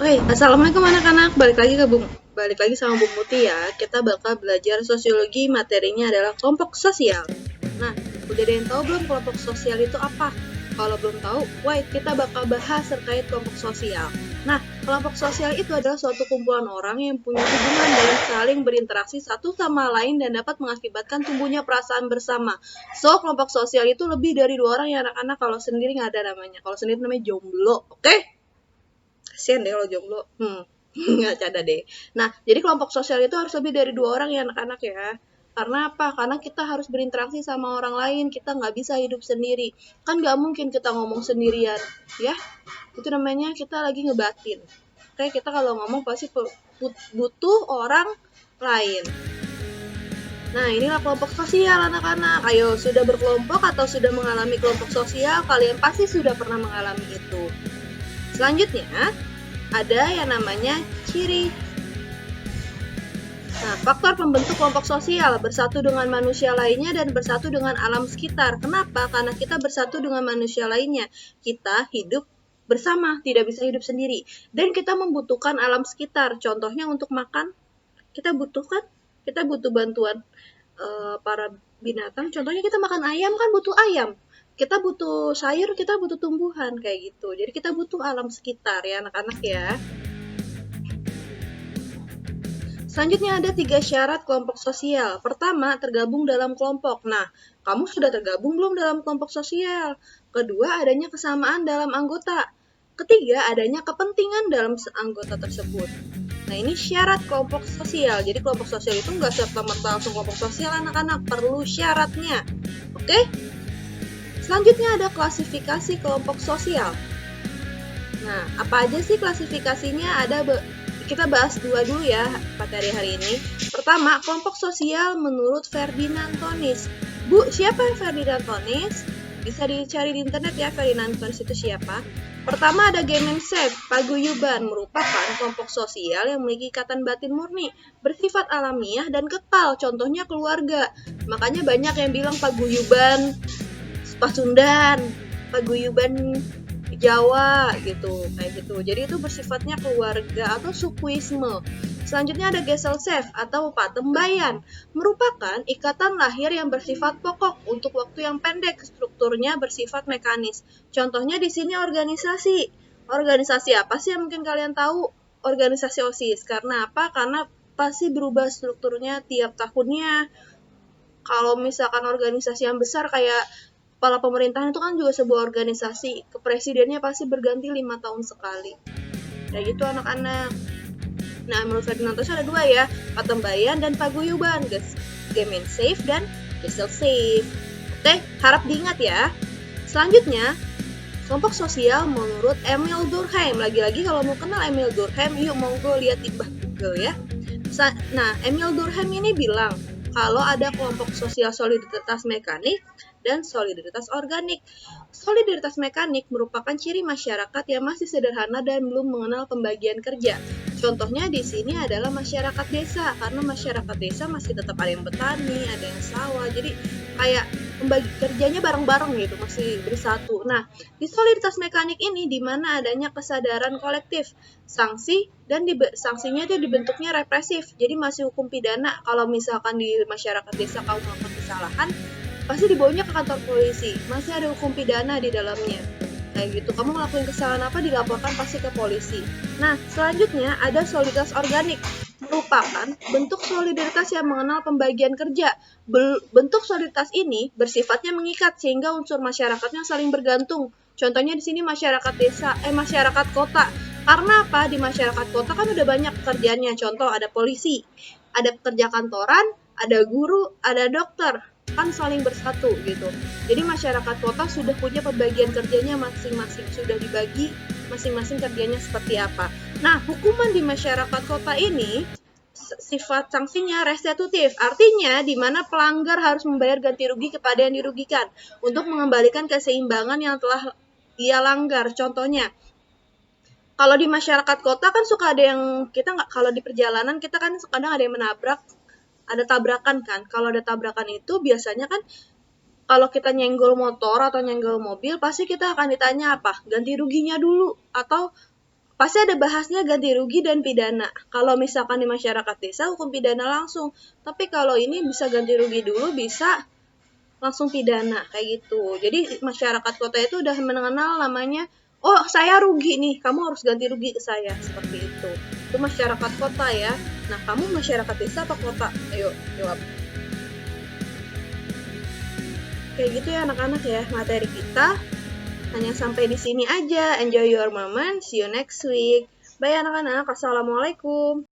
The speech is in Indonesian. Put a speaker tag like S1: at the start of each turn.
S1: Oke, assalamualaikum anak-anak. Balik lagi sama Bung Muti ya. Kita bakal belajar sosiologi. Materinya adalah kelompok sosial. Nah, udah ada yang tahu belum kelompok sosial itu apa? Kalau belum tahu, wait, kita bakal bahas terkait kelompok sosial. Nah, kelompok sosial itu adalah suatu kumpulan orang yang punya hubungan dan saling berinteraksi satu sama lain dan dapat mengakibatkan tumbuhnya perasaan bersama. So, kelompok sosial itu lebih dari 2 orang ya anak-anak. Kalau sendiri nggak ada namanya. Kalau sendiri namanya jomblo, oke? Kasian deh kalau jomblo. Nggak canda deh. Nah, jadi kelompok sosial itu harus lebih dari 2 orang ya anak-anak ya. Karena apa? Karena kita harus berinteraksi sama orang lain. Kita nggak bisa hidup sendiri. Kan nggak mungkin kita ngomong sendirian, ya. Itu namanya kita lagi ngebatin. Kayak kita kalau ngomong pasti butuh orang lain. Nah, inilah kelompok sosial anak-anak. Ayo, sudah berkelompok atau sudah mengalami kelompok sosial? Kalian pasti sudah pernah mengalami itu. Selanjutnya, ada yang namanya ciri. Nah, faktor pembentuk kelompok sosial bersatu dengan manusia lainnya dan bersatu dengan alam sekitar. Kenapa? Karena kita bersatu dengan manusia lainnya. Kita hidup bersama, tidak bisa hidup sendiri. Dan kita membutuhkan alam sekitar. Contohnya untuk makan, kita butuh bantuan para binatang. Contohnya kita makan ayam kan butuh ayam. Kita butuh sayur, kita butuh tumbuhan, kayak gitu. Jadi kita butuh alam sekitar ya anak-anak ya. Selanjutnya ada 3 syarat kelompok sosial. Pertama, tergabung dalam kelompok. Nah, kamu sudah tergabung belum dalam kelompok sosial? Kedua, adanya kesamaan dalam anggota. Ketiga, adanya kepentingan dalam anggota tersebut. Nah, ini syarat kelompok sosial. Jadi kelompok sosial itu nggak serta-merta langsung kelompok sosial anak-anak. Perlu syaratnya. Oke? Selanjutnya ada klasifikasi kelompok sosial. Nah, apa aja sih klasifikasinya? Kita bahas 2 dulu ya materi hari ini. Pertama, kelompok sosial menurut Ferdinand Tonis. Bu, siapa Ferdinand Tonis? Bisa dicari di internet ya, Ferdinand Tonis itu siapa. Pertama ada Gemeinschaft, paguyuban, merupakan kelompok sosial yang memiliki ikatan batin murni, bersifat alamiah dan kekal, contohnya keluarga. Makanya banyak yang bilang paguyuban Pasundan, paguyuban Jawa gitu, kayak gitu. Jadi itu bersifatnya keluarga atau sukuisme. Selanjutnya ada Gesellschaft atau patembayan, merupakan ikatan lahir yang bersifat pokok untuk waktu yang pendek, strukturnya bersifat mekanis. Contohnya di sini organisasi. Organisasi apa sih yang mungkin kalian tahu? Organisasi OSIS. Karena apa? Karena pasti berubah strukturnya tiap tahunnya. Kalau misalkan organisasi yang besar kayak kepala pemerintahan itu kan juga sebuah organisasi. Kepresidennya pasti berganti 5 tahun sekali. Kayak gitu anak-anak. Nah, menurut Ferdinand Tonis ada 2 ya, patembayan dan paguyuban, Gemeinschaft dan Gesellschaft. Oke, harap diingat ya. Selanjutnya, kelompok sosial menurut Emil Durkheim. Lagi-lagi kalau mau kenal Emil Durkheim, yuk monggo lihat di Google ya. Nah, Emil Durkheim ini bilang kalau ada kelompok sosial solidaritas mekanik dan solidaritas organik. Solidaritas mekanik merupakan ciri masyarakat yang masih sederhana dan belum mengenal pembagian kerja. Contohnya di sini adalah masyarakat desa, karena masyarakat desa masih tetap ada yang petani, ada yang sawah, jadi kayak pembagi kerjanya bareng-bareng gitu, masih bersatu. Nah, di solidaritas mekanik ini di mana adanya kesadaran kolektif, sanksi dan sanksinya itu dibentuknya represif, jadi masih hukum pidana. Kalau misalkan di masyarakat desa kamu melakukan kesalahan, pasti dibawanya ke kantor polisi, masih ada hukum pidana di dalamnya. Kayak gitu, kamu ngelakuin kesalahan apa dilaporkan pasti ke polisi. Nah, selanjutnya ada solidaritas organik, merupakan bentuk solidaritas yang mengenal pembagian kerja. Bentuk solidaritas ini bersifatnya mengikat sehingga unsur masyarakatnya saling bergantung. Contohnya di sini masyarakat desa, masyarakat kota. Karena apa? Di masyarakat kota kan udah banyak pekerjaannya. Contoh ada polisi, ada pekerja kantoran, ada guru, ada dokter, kan saling bersatu gitu. Jadi masyarakat kota sudah punya pembagian kerjanya masing-masing, sudah dibagi masing-masing kerjanya seperti apa. Nah, hukuman di masyarakat kota ini sifat sanksinya restitutif, artinya di mana pelanggar harus membayar ganti rugi kepada yang dirugikan untuk mengembalikan keseimbangan yang telah ia langgar. Contohnya, kalau di masyarakat kota kan suka ada yang kita nggak, kalau di perjalanan kita kan kadang ada yang menabrak, ada tabrakan kan. Kalau ada tabrakan itu biasanya kan kalau kita nyenggol motor atau nyenggol mobil, pasti kita akan ditanya apa? Ganti ruginya dulu atau pasti ada bahasnya ganti rugi dan pidana. Kalau misalkan di masyarakat desa hukum pidana langsung, tapi kalau ini bisa ganti rugi dulu, bisa langsung pidana kayak gitu. Jadi masyarakat kota itu udah mengenal namanya, oh saya rugi nih, kamu harus ganti rugi ke saya, seperti itu. Itu masyarakat kota ya. Nah, kamu masyarakat desa apa kota? Ayo jawab. Kayak gitu ya anak-anak ya, materi kita hanya sampai di sini aja. Enjoy your moment, see you next week. Bye anak-anak, assalamualaikum.